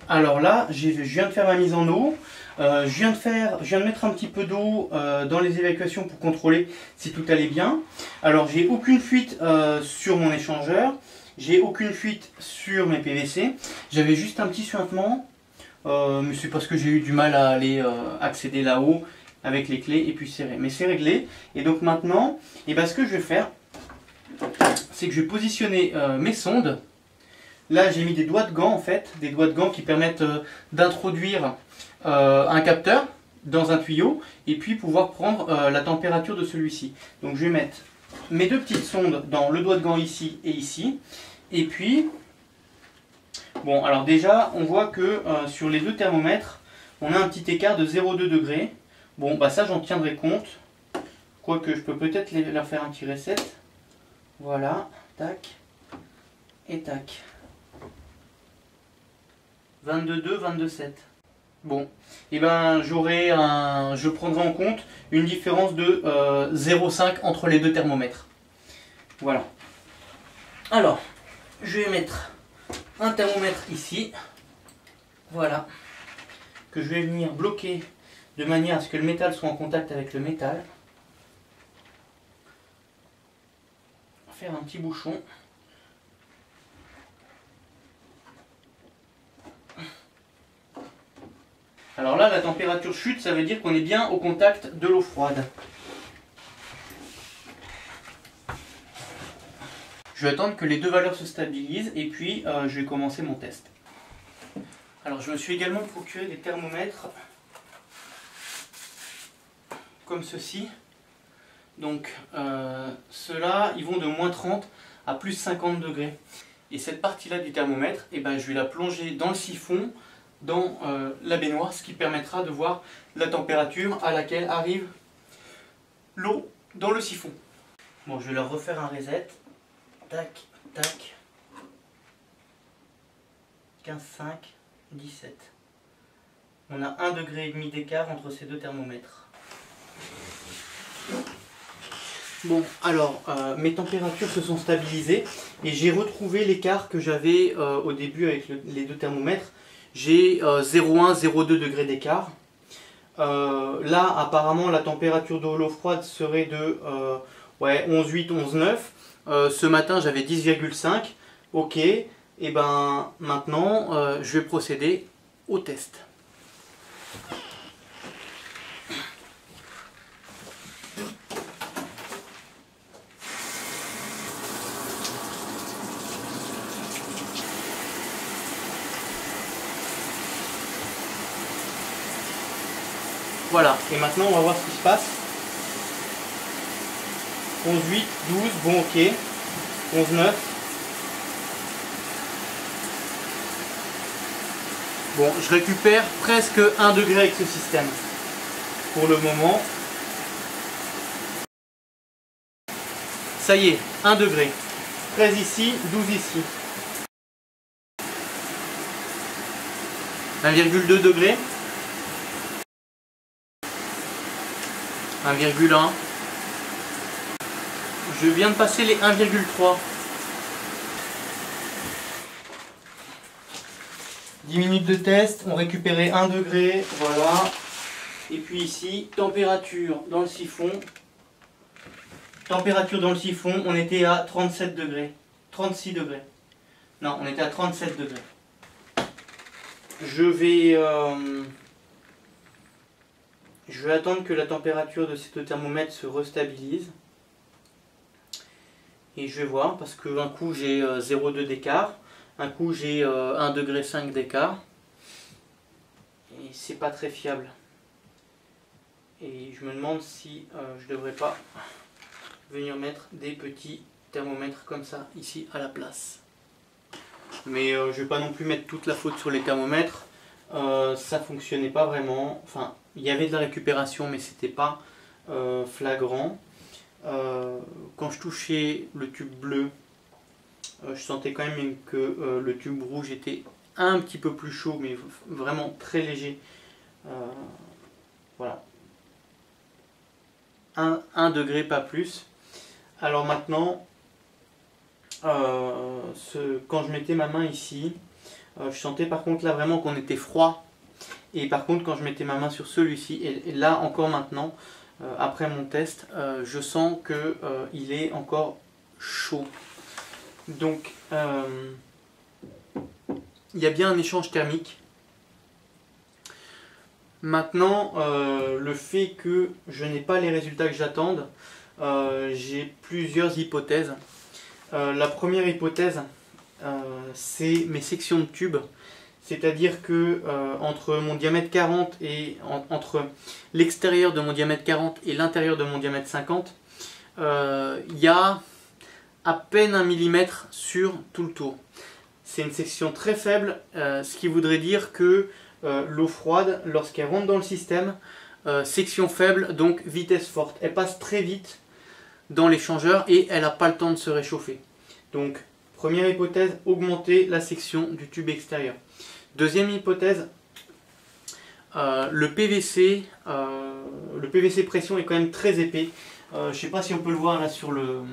Alors là, je viens de faire ma mise en eau. Je viens de mettre un petit peu d'eau dans les évacuations pour contrôler si tout allait bien. Alors j'ai aucune fuite sur mon échangeur. J'ai aucune fuite sur mes PVC. J'avais juste un petit suintement. Mais c'est parce que j'ai eu du mal à aller accéder là-haut avec les clés et puis serrer. Mais c'est réglé. Et donc maintenant, ce que je vais faire, c'est que je vais positionner mes sondes. Là, j'ai mis des doigts de gants en fait, des doigts de gants qui permettent d'introduire un capteur dans un tuyau et puis pouvoir prendre la température de celui-ci. Donc je vais mettre mes deux petites sondes dans le doigt de gant ici et ici. Et puis, bon, alors déjà, on voit que sur les deux thermomètres, on a un petit écart de 0,2 degrés. Bon, bah ça, j'en tiendrai compte. Quoique, je peux peut-être leur faire un petit reset. Voilà, tac, et tac. 22,2, 22,7. Bon, et ben je prendrai en compte une différence de 0,5 entre les deux thermomètres. Voilà. Alors, je vais mettre un thermomètre ici. Voilà. Que je vais venir bloquer de manière à ce que le métal soit en contact avec le métal. Faire un petit bouchon. Alors là, la température chute, ça veut dire qu'on est bien au contact de l'eau froide. Je vais attendre que les deux valeurs se stabilisent et puis je vais commencer mon test. Alors je me suis également procuré des thermomètres comme ceci. Donc ceux-là, ils vont de moins 30 à plus 50 degrés. Et cette partie-là du thermomètre, je vais la plonger dans le siphon, dans la baignoire, ce qui permettra de voir la température à laquelle arrive l'eau dans le siphon. Bon, je vais leur refaire un reset. Tac, tac. 15,5, 17. On a 1,5 degré d'écart entre ces deux thermomètres. Bon, alors, mes températures se sont stabilisées et j'ai retrouvé l'écart que j'avais au début avec les deux thermomètres. J'ai 0,1, 0,2 degrés d'écart. Là, apparemment, la température de l'eau froide serait de 11,8, 11,9. Ce matin, j'avais 10,5. Ok, et ben maintenant, je vais procéder au test. Voilà, et maintenant on va voir ce qui se passe. 11,8, 12, bon ok. 11,9. Bon, je récupère presque 1 degré avec ce système. Pour le moment. Ça y est, 1 degré. 13 ici, 12 ici. 1,2 degré. 1,1. Je viens de passer les 1,3. 10 minutes de test, on récupérait 1 degré, voilà. Et puis ici, température dans le siphon. Température dans le siphon, on était à 37 degrés. 36 degrés. Non, on était à 37 degrés. Je vais attendre que la température de ces deux thermomètres se restabilise. Et je vais voir, parce qu'un coup j'ai 0,2 d'écart, un coup j'ai 1,5 degré d'écart. Et c'est pas très fiable. Et je me demande si je devrais pas venir mettre des petits thermomètres comme ça ici à la place. Mais je vais pas non plus mettre toute la faute sur les thermomètres. Ça fonctionnait pas vraiment. Enfin, il y avait de la récupération, mais c'était pas flagrant. Quand je touchais le tube bleu, je sentais quand même que le tube rouge était un petit peu plus chaud, mais vraiment très léger. Voilà. 1 degré, pas plus. Alors maintenant, quand je mettais ma main ici, Je sentais par contre là vraiment qu'on était froid. Et par contre quand je mettais ma main sur celui-ci, et là encore maintenant, après mon test, je sens que il est encore chaud. Donc il y a bien un échange thermique. Maintenant, le fait que je n'ai pas les résultats que j'attende, j'ai plusieurs hypothèses. La première hypothèse, c'est mes sections de tubes. C'est-à-dire que entre mon diamètre 40 et entre l'extérieur de mon diamètre 40 et l'intérieur de mon diamètre 50, il y a à peine 1 mm sur tout le tour. C'est une section très faible, ce qui voudrait dire que l'eau froide, lorsqu'elle rentre dans le système, section faible, donc vitesse forte. Elle passe très vite dans l'échangeur et elle n'a pas le temps de se réchauffer. Donc, première hypothèse, augmenter la section du tube extérieur. Deuxième hypothèse, le PVC pression est quand même très épais. Je ne sais pas si on peut le voir là sur le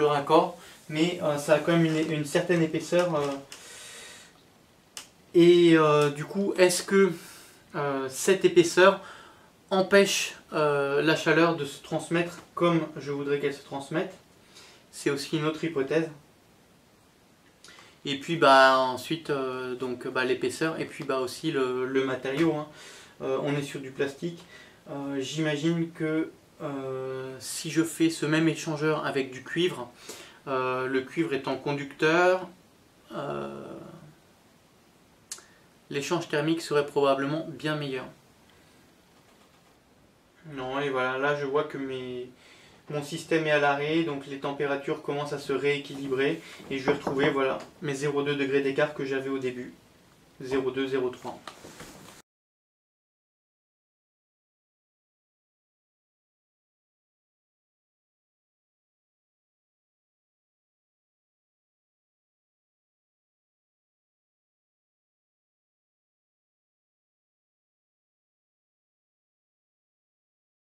raccord, mais ça a quand même une certaine épaisseur. Du coup, est-ce que cette épaisseur empêche la chaleur de se transmettre comme je voudrais qu'elle se transmette? C'est aussi une autre hypothèse. Et puis ensuite l'épaisseur et puis aussi le matériau. Hein. On est sur du plastique. J'imagine que si je fais ce même échangeur avec du cuivre, le cuivre étant conducteur, l'échange thermique serait probablement bien meilleur. Non, et voilà, là je vois que mon système est à l'arrêt, donc les températures commencent à se rééquilibrer et je vais retrouver voilà, mes 0,2 degrés d'écart que j'avais au début. 0,2, 0,3.